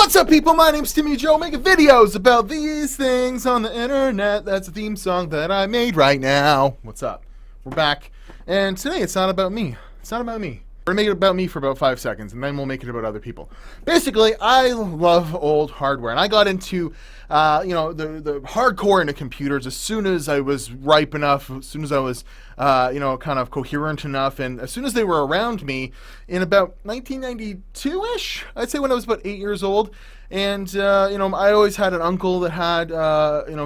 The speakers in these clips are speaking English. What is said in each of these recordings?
What's up, people? My name's Timmy Joe, making videos about these things on the internet. That's a theme song that I made right now. What's up? We're back, and today it's not about me. It's not about me. We're gonna make it about me for about 5 seconds, and then we'll make it about other people. Basically, I love old hardware, and I got into, the hardcore into computers as soon as I was ripe enough, as soon as I was, kind of coherent enough, and as soon as they were around me in about 1992-ish, I'd say when I was about 8 years old. And, I always had an uncle that had,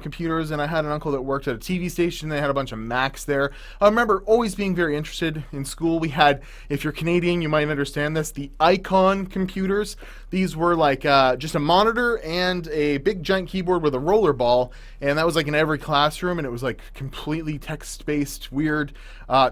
computers, and I had an uncle that worked at a TV station. They had a bunch of Macs there. I remember always being very interested in school. We had, if you're Canadian, you might understand this, the Icon computers. These were like just a monitor and a big giant keyboard with a roller ball, and that was like in every classroom, and it was like completely text-based, weird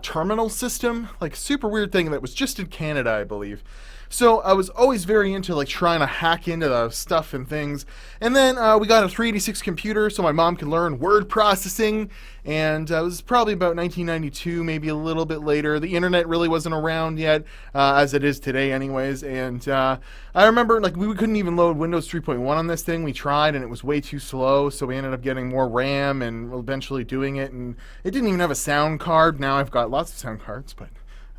terminal system, like super weird thing that was just in Canada, I believe. So I was always very into like trying to hack into the stuff and things. And then we got a 386 computer so my mom could learn word processing. And it was probably about 1992, maybe a little bit later. The internet really wasn't around yet, as it is today anyways. And I remember like we couldn't even load Windows 3.1 on this thing. We tried and it was way too slow. So we ended up getting more RAM and eventually doing it. And it didn't even have a sound card. Now I've got lots of sound cards, but...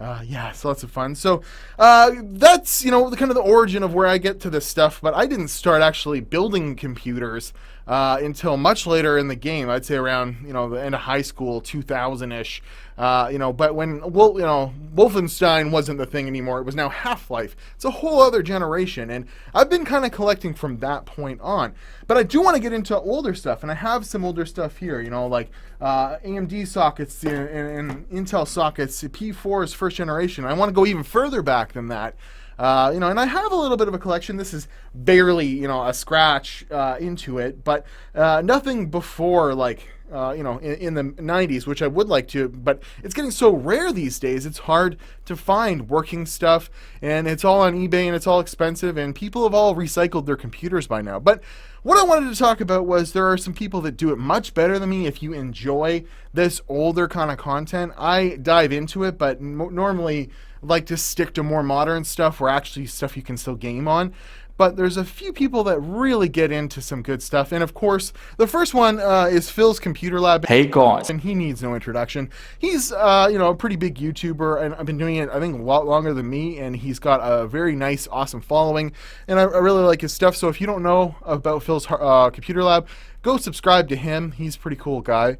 it's lots of fun. So that's, the kind of the origin of where I get to this stuff. But I didn't start actually building computers until much later in the game. I'd say around, the end of high school, 2000-ish. But when, Wolfenstein wasn't the thing anymore. It was now Half-Life. It's a whole other generation. And I've been kind of collecting from that point on. But I do want to get into older stuff. And I have some older stuff here, like AMD sockets and Intel sockets. P4 is first generation. I want to go even further back than that. And I have a little bit of a collection. This is barely, a scratch into it, but nothing before, like, in the 90s, which I would like to, but it's getting so rare these days, it's hard to find working stuff, and it's all on eBay, and it's all expensive, and people have all recycled their computers by now. But what I wanted to talk about was there are some people that do it much better than me. If you enjoy this older kind of content, I dive into it, but normally like to stick to more modern stuff or actually stuff you can still game on. But there's a few people that really get into some good stuff. And of course, the first one is Phil's Computer Lab. Hey guys. And he needs no introduction. He's, a pretty big YouTuber, and I've been doing it, I think, a lot longer than me, and he's got a very nice, awesome following, and I really like his stuff. So if you don't know about Phil's Computer Lab, go subscribe to him. He's a pretty cool guy,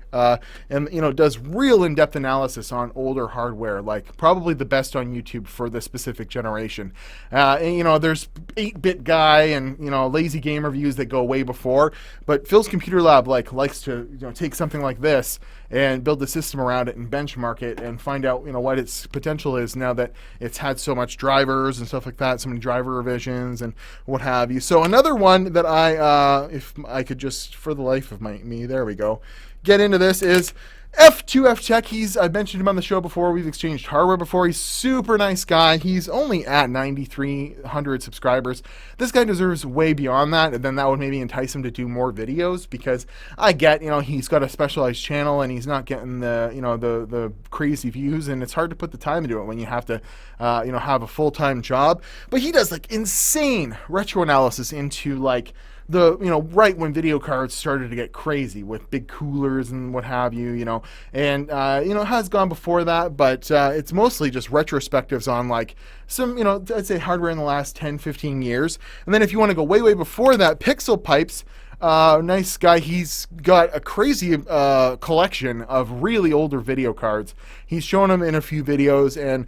and does real in-depth analysis on older hardware, like probably the best on YouTube for this specific generation. And there's 8-bit guy and lazy game reviews that go way before, but Phil's Computer Lab likes to take something like this and build a system around it and benchmark it and find out what its potential is now that it's had so much drivers and stuff like that, so many driver revisions and what have you. So another one that if I could just, for the life of me, there we go, get into this is F2F Tech. I mentioned him on the show before. We've exchanged hardware before. He's super nice guy. He's only at 9,300 subscribers. This guy deserves way beyond that, and then that would maybe entice him to do more videos, because I get, he's got a specialized channel and he's not getting the crazy views, and it's hard to put the time into it when you have to, have a full-time job. But he does like insane retro analysis into like right when video cards started to get crazy with big coolers and what have you, and, it has gone before that, but it's mostly just retrospectives on like some, I'd say hardware in the last 10, 15 years. And then if you want to go way, way before that, Pixel Pipes, nice guy. He's got a crazy collection of really older video cards. He's shown them in a few videos, and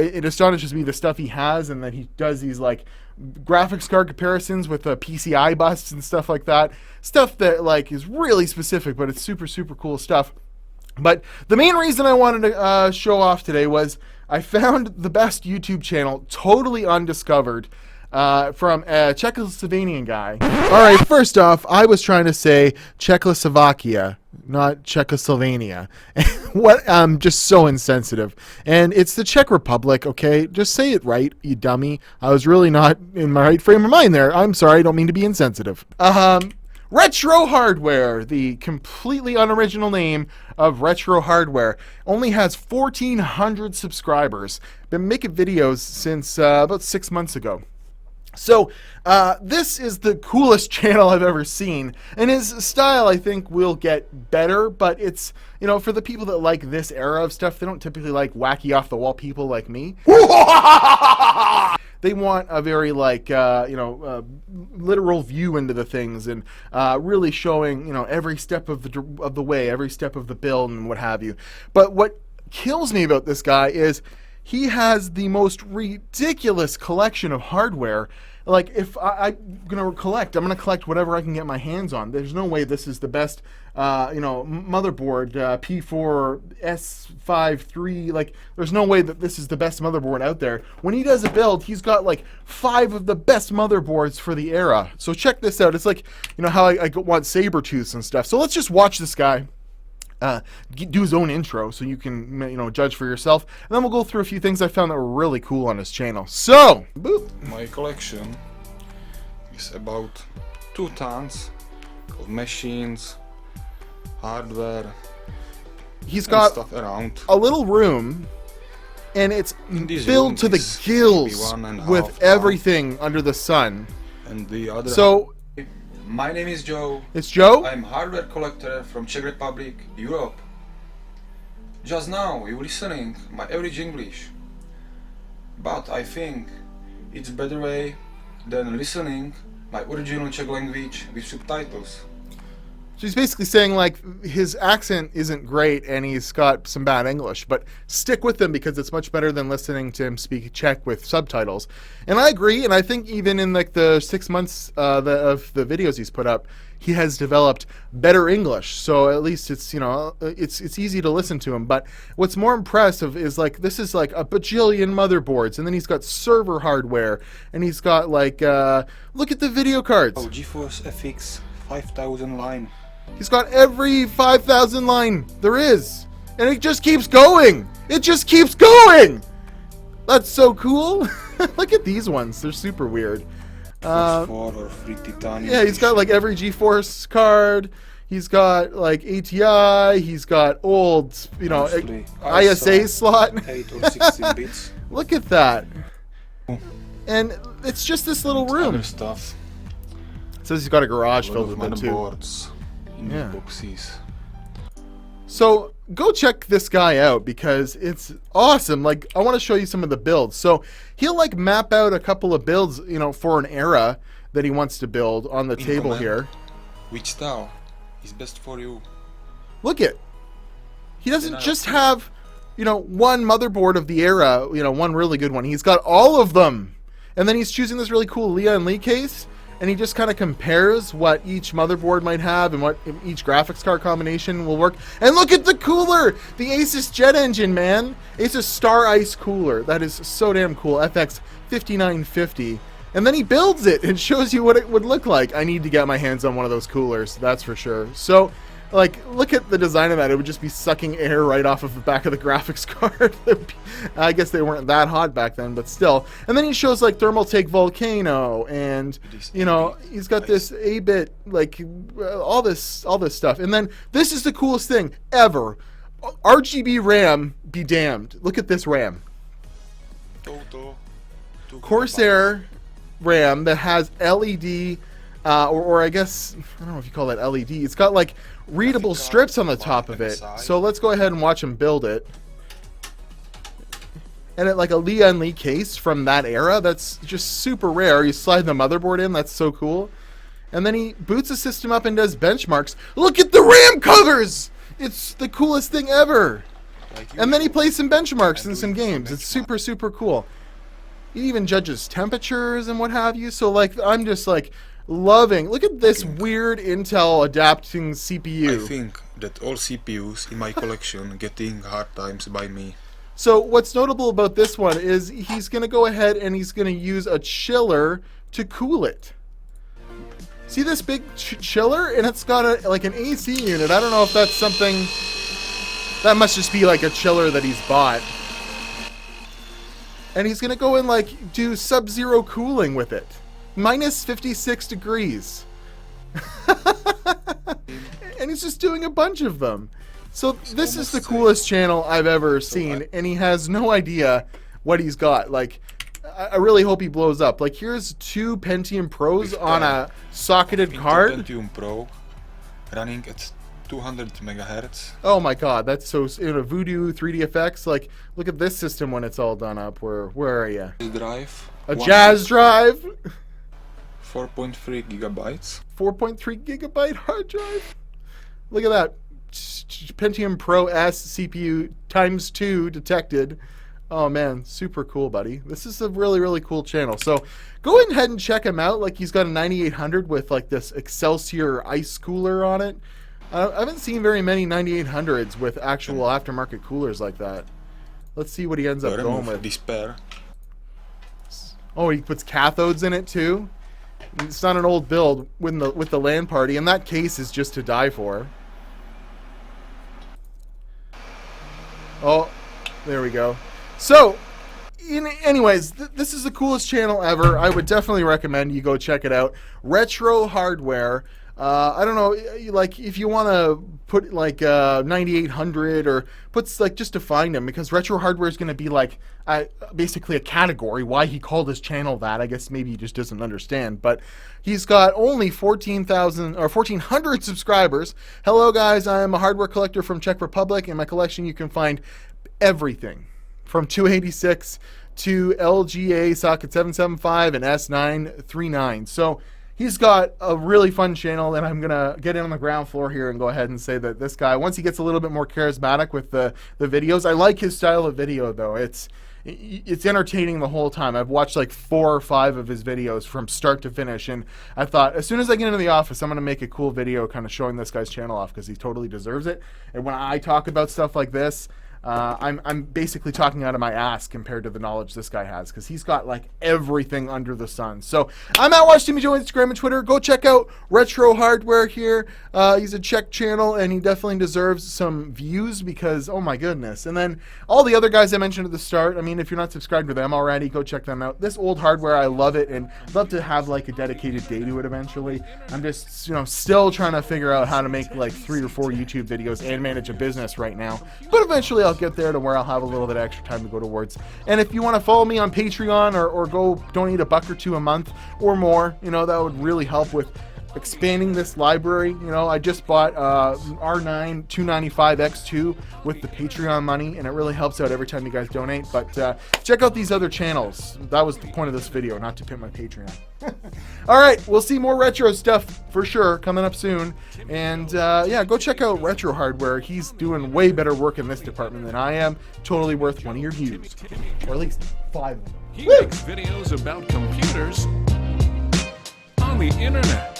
it astonishes me the stuff he has, and that he does these like graphics card comparisons with PCI busts and stuff like that. Stuff that like is really specific, but it's super, super cool stuff. But the main reason I wanted to show off today was I found the best YouTube channel totally undiscovered from a Czechoslovakian guy. All right, first off, I was trying to say Czechoslovakia, not Czechoslovenia. What? I'm just so insensitive. And it's the Czech Republic, okay? Just say it right, you dummy. I was really not in my right frame of mind there. I'm sorry, I don't mean to be insensitive. Retro Hardware, the completely unoriginal name of Retro Hardware, only has 1,400 subscribers. Been making videos since about 6 months ago. So this is the coolest channel I've ever seen, and his style I think will get better, but it's, you know, for the people that like this era of stuff, they don't typically like wacky off the wall people like me. They want a very like literal view into the things, and really showing, you know, every step of the way, every step of the build and what have you. But what kills me about this guy is he has the most ridiculous collection of hardware. Like, if I'm gonna collect whatever I can get my hands on. There's no way this is the best, motherboard, P4 S53. Like, there's no way that this is the best motherboard out there. When he does a build, he's got like 5 of the best motherboards for the era. So check this out. It's like, you know how I want saber tooths and stuff. So let's just watch this guy do his own intro so you can, you know, judge for yourself, and then we'll go through a few things I found that were really cool on his channel. So boop. My collection is about 2 tons of machines, hardware. He's got stuff around a little room, and it's filled to the gills with everything under the sun. And the other. So my name is Joe. It's Joe? I'm hardware collector from Czech Republic, Europe. Just now you listening my average English, but I think it's better way than listening my original Czech language with subtitles. So he's basically saying, like, his accent isn't great and he's got some bad English, but stick with him because it's much better than listening to him speak Czech with subtitles. And I agree, and I think even in like the 6 months of the videos he's put up, he has developed better English. So at least it's, you know, it's easy to listen to him. But what's more impressive is, like, this is like a bajillion motherboards, and then he's got server hardware, and he's got like look at the video cards. Oh, Geforce FX 5000 line. He's got every 5,000 line there is, and it just keeps going. It just keeps going. That's so cool. Look at these ones. They're super weird. Or free titanium. Yeah, he's got like every Geforce card. He's got like ATI. He's got old, you know, ISA slot. 8 or 16 bits. Look at that. And it's just this little room. Other stuff. It says he's got a garage filled with them too. Motherboards in Yeah. boxes. So go check this guy out because it's awesome. Like, I want to show you some of the builds. So he'll like map out a couple of builds, you know, for an era that he wants to build on the table here. Which style is best for you? Look it. He doesn't just have, you know, one motherboard of the era, you know, one really good one. He's got all of them. And then he's choosing this really cool Leon Lee case, and he just kind of compares what each motherboard might have and what each graphics card combination will work. And look at the cooler! The Asus jet engine, man! Asus Star Ice cooler. That is so damn cool. FX 5950. And then he builds it and shows you what it would look like. I need to get my hands on one of those coolers, that's for sure. So, like, look at the design of that. It would just be sucking air right off of the back of the graphics card. I guess they weren't that hot back then, but still. And then he shows like Thermaltake Volcano, and you know, he's got this 8-bit, like all this stuff. And then this is the coolest thing ever. RGB RAM be damned. Look at this RAM. Corsair RAM that has LED, or I guess, I don't know if you call that LED. It's got like readable strips on the top of it. So let's go ahead and watch him build it. And it like a Leon Lee case from that era. That's just super rare. You slide the motherboard in. That's so cool. And then he boots the system up and does benchmarks. Look at the RAM covers! It's the coolest thing ever. And then he plays some benchmarks in some games. It's super, super cool. He even judges temperatures and what have you. So like, I'm just like loving. Look at this weird Intel adapting CPU. I think that all CPUs in my collection getting hard times by me. So what's notable about this one is he's going to go ahead and he's going to use a chiller to cool it. See this big chiller? And it's got like an AC unit. I don't know if that's something... That must just be like a chiller that he's bought. And he's going to go and like do sub-zero cooling with it. Minus 56 degrees. And he's just doing a bunch of them. So this is the coolest channel I've ever seen, and he has no idea what he's got. Like, I really hope he blows up. Like, here's 2 Pentium Pros on a socketed card. Pentium Pro running at 200 megahertz. Oh my god, that's so, in a Voodoo 3D-FX, like, look at this system when it's all done up. Where are you? Drive. A jazz drive? 4.3 gigabytes. 4.3 gigabyte hard drive? Look at that. Pentium Pro S CPU ×2 detected. Oh man, super cool, buddy. This is a really, really cool channel. So go ahead and check him out. Like, he's got a 9800 with like this Excelsior ice cooler on it. I haven't seen very many 9800s with actual aftermarket coolers like that. Let's see what he ends up going with. Despair. Oh, he puts cathodes in it too. It's not an old build with the LAN party, and that case is just to die for. Oh, there we go. So, anyways, this is the coolest channel ever. I would definitely recommend you go check it out. Retro Hardware. I don't know, like, if you want to put like 9800 or puts like just to find him, because Retro Hardware is going to be like basically a category. Why he called his channel that, I guess maybe he just doesn't understand. But he's got only 14,000 or 1,400 subscribers. Hello guys, I am a hardware collector from Czech Republic. In my collection you can find everything from 286 to LGA socket 775 and S939. So he's got a really fun channel, and I'm going to get in on the ground floor here and go ahead and say that this guy, once he gets a little bit more charismatic with the videos, I like his style of video, though. It's entertaining the whole time. I've watched like 4 or 5 of his videos from start to finish, and I thought, as soon as I get into the office, I'm going to make a cool video kind of showing this guy's channel off, because he totally deserves it. And when I talk about stuff like this, I'm basically talking out of my ass compared to the knowledge this guy has, because he's got like everything under the sun. So I'm at Watch Timmy Joe on Instagram and Twitter. Go check out Retro Hardware here. He's a Czech channel, and he definitely deserves some views, because oh my goodness. And then all the other guys I mentioned at the start, I mean, if you're not subscribed to them already, go check them out. This old hardware, I love it, and I'd love to have like a dedicated day to it eventually. I'm just, still trying to figure out how to make like 3 or 4 YouTube videos and manage a business right now. But eventually I'll get there to where I'll have a little bit of extra time to go towards. And if you want to follow me on Patreon or go donate $1 or $2 a month or more, that would really help with expanding this library. I just bought R9 295X2 with the Patreon money, and it really helps out every time you guys donate. But check out these other channels. That was the point of this video, not to pimp my Patreon. All right, we'll see more retro stuff for sure coming up soon. And yeah, go check out Retro Hardware. He's doing way better work in this department than I am. Totally worth one of your views, or at least 5 of them. He makes videos about computers on the internet.